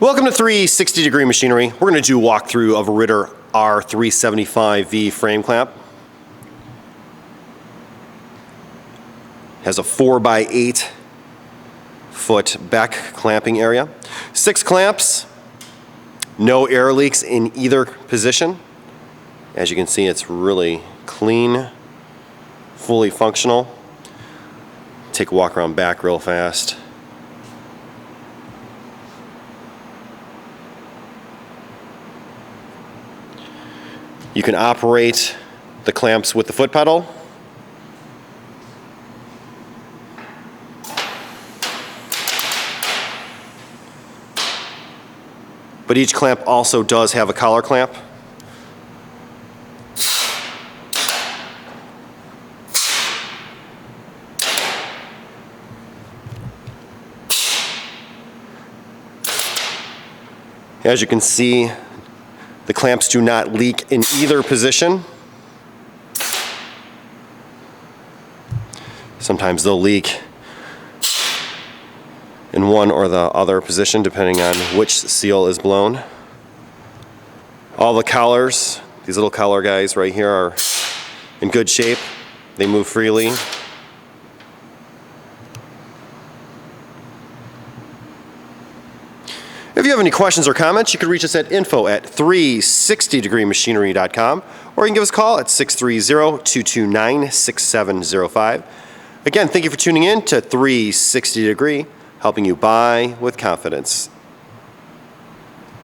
Welcome to 360 Degree Machinery. We're going to do a walkthrough of a Ritter R375V frame clamp. Has a 4x8 foot back clamping area. 6 clamps, no air leaks in either position. As you can see, it's really clean, fully functional. Take a walk around back real fast. You can operate the clamps with the foot pedal. But each clamp also does have a collar clamp. As you can see, the clamps do not leak in either position. Sometimes they'll leak in one or the other position depending on which seal is blown. All the collars, these little collar guys right here, are in good shape. They move freely. If you have any questions or comments, you can reach us at info@360degreemachinery.com, or you can give us a call at 630-229-6705. Again, thank you for tuning in to 360 Degree, helping you buy with confidence.